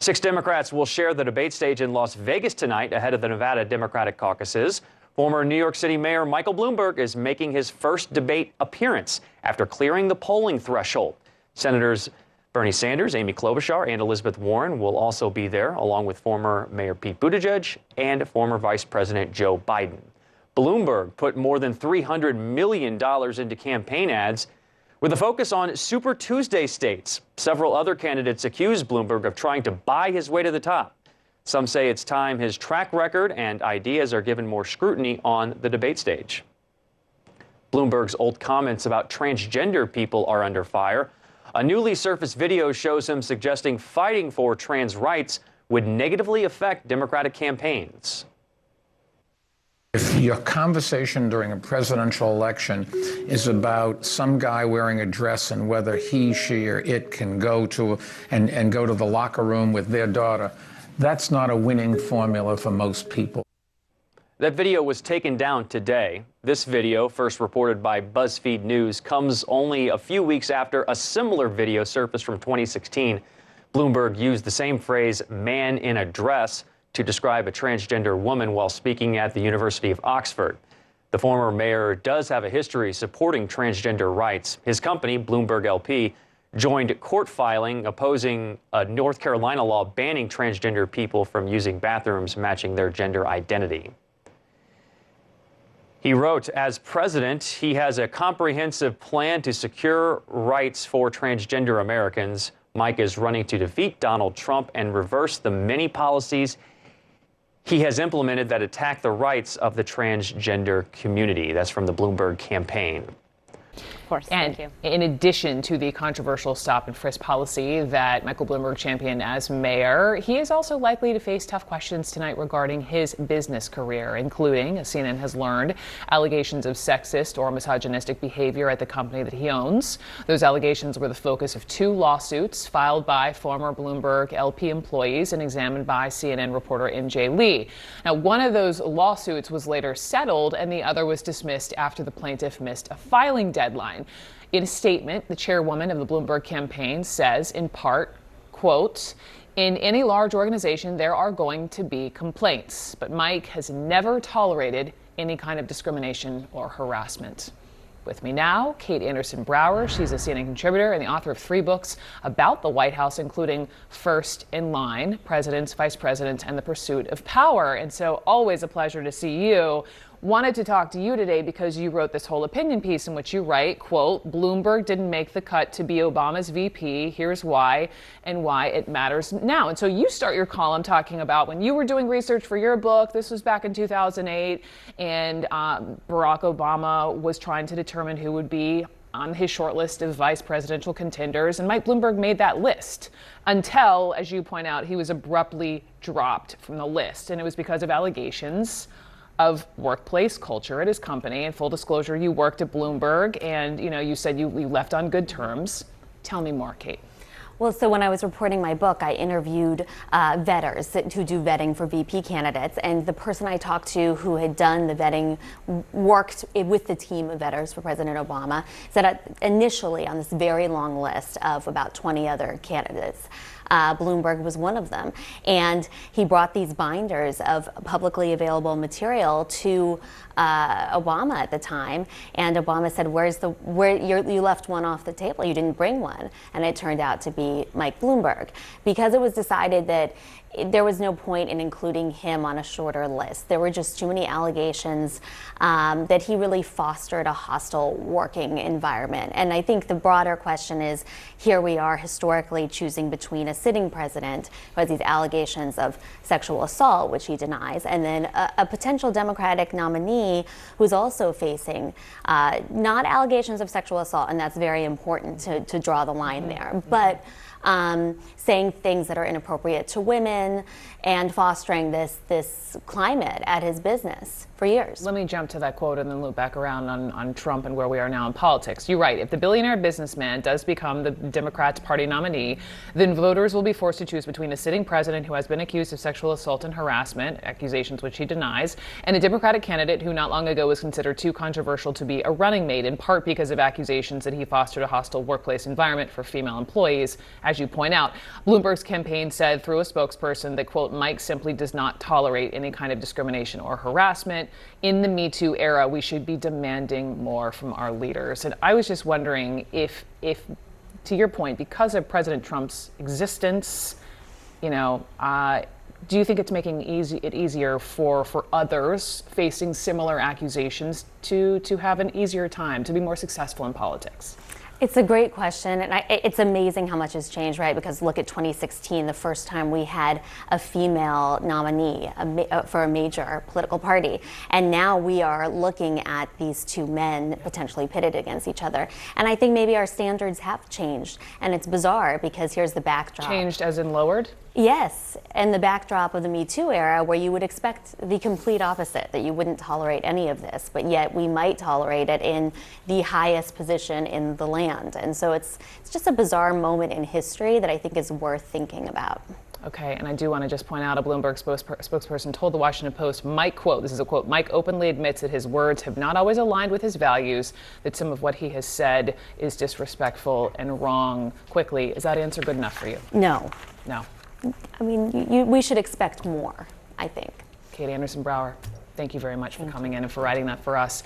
6 Democrats will share the debate stage in Las Vegas tonight ahead of the Nevada Democratic caucuses. Former New York City Mayor Michael Bloomberg is making his first debate appearance after clearing the polling threshold. Senators Bernie Sanders, Amy Klobuchar, and Elizabeth Warren will also be there, along with former Mayor Pete Buttigieg and former Vice President Joe Biden. Bloomberg put more than $300 million into campaign ads with a focus on Super Tuesday states. Several other candidates accuse Bloomberg of trying to buy his way to the top. Some say it's time his track record and ideas are given more scrutiny on the debate stage. Bloomberg's old comments about transgender people are under fire. A newly surfaced video shows him suggesting fighting for trans rights would negatively affect Democratic campaigns. If your conversation during a presidential election is about some guy wearing a dress and whether he, she, or it can go to and go to the locker room with their daughter, that's not a winning formula for most people. That video was taken down today. This video, first reported by BuzzFeed News, comes only a few weeks after a similar video surfaced from 2016. Bloomberg used the same phrase, "man in a dress," to describe a transgender woman while speaking at the University of Oxford. The former mayor does have a history supporting transgender rights. His company, Bloomberg LP, joined court filing opposing a North Carolina law banning transgender people from using bathrooms matching their gender identity. He wrote, as president, he has a comprehensive plan to secure rights for transgender Americans. Mike is running to defeat Donald Trump and reverse the many policies he has implemented that attack the rights of the transgender community. That's from the Bloomberg campaign. Of course. And thank you. In addition to the controversial stop and frisk policy that Michael Bloomberg championed as mayor, he is also likely to face tough questions tonight regarding his business career, including, as CNN has learned, allegations of sexist or misogynistic behavior at the company that he owns. Those allegations were the focus of 2 lawsuits filed by former Bloomberg LP employees and examined by CNN reporter MJ Lee. Now, one of those lawsuits was later settled and the other was dismissed after the plaintiff missed a filing deadline. In a statement, the chairwoman of the Bloomberg campaign says, in part, quote, "In any large organization, there are going to be complaints, but Mike has never tolerated any kind of discrimination or harassment." With me now, Kate Anderson Brower. She's a CNN contributor and the author of 3 books about the White House, including First in Line, Presidents, Vice Presidents, and the Pursuit of Power. And so always a pleasure to see you. Wanted to talk to you today because you wrote this whole opinion piece in which you write, quote, "Bloomberg didn't make the cut to be Obama's VP. Here's why and why it matters now." And so you start your column talking about when you were doing research for your book, this was back in 2008, and Barack Obama was trying to determine who would be on his short list of vice presidential contenders. And Mike Bloomberg made that list until, as you point out, he was abruptly dropped from the list. And it was because of allegations of workplace culture at his company. In full disclosure, you worked at Bloomberg and, you said you left on good terms. Tell me more, Kate. Well, so when I was reporting my book, I interviewed vetters who do vetting for VP candidates. And the person I talked to who had done the vetting worked with the team of vetters for President Obama, said initially on this very long list of about 20 other candidates, Bloomberg was one of them. And he brought these binders of publicly available material to Obama at the time. And Obama said, you left one off the table. You didn't bring one. And it turned out to be Mike Bloomberg. Because it was decided that there was no point in including him on a shorter list. There were just too many allegations that he really fostered a hostile working environment. And I think the broader question is, here we are historically choosing between a sitting president who has these allegations of sexual assault, which he denies, and then a potential Democratic nominee who's also facing not allegations of sexual assault, and that's very important to draw the line there, but saying things that are inappropriate to women and fostering this climate at his business for years. Let me jump to that quote and then loop back around on Trump and where we are now in politics. You're right. If the billionaire businessman does become the Democrats' party nominee, then voters will be forced to choose between a sitting president who has been accused of sexual assault and harassment, accusations which he denies, and a Democratic candidate who not long ago was considered too controversial to be a running mate, in part because of accusations that he fostered a hostile workplace environment for female employees, as as you point out, Bloomberg's campaign said through a spokesperson that, quote, Mike simply does not tolerate any kind of discrimination or harassment. In the Me Too era, we should be demanding more from our leaders. And I was just wondering if to your point, because of President Trump's existence, do you think it's making it easier for others facing similar accusations to have an easier time, to be more successful in politics? It's a great question, and it's amazing how much has changed, right? Because look at 2016, the first time we had a female nominee for a major political party, and now we are looking at these two men potentially pitted against each other. And I think maybe our standards have changed, and it's bizarre because here's the backdrop. Changed as in lowered? Yes, and the backdrop of the Me Too era, where you would expect the complete opposite, that you wouldn't tolerate any of this, but yet we might tolerate it in the highest position in the land. And so it's just a bizarre moment in history that I think is worth thinking about. Okay, and I do want to just point out a Bloomberg spokesperson told the Washington Post, Mike, quote, this is a quote, Mike openly admits that his words have not always aligned with his values, that some of what he has said is disrespectful and wrong. Quickly, is that answer good enough for you? No. No. I mean, we should expect more, I think. Kate Anderson Brower, thank you very much for coming in and for writing that for us.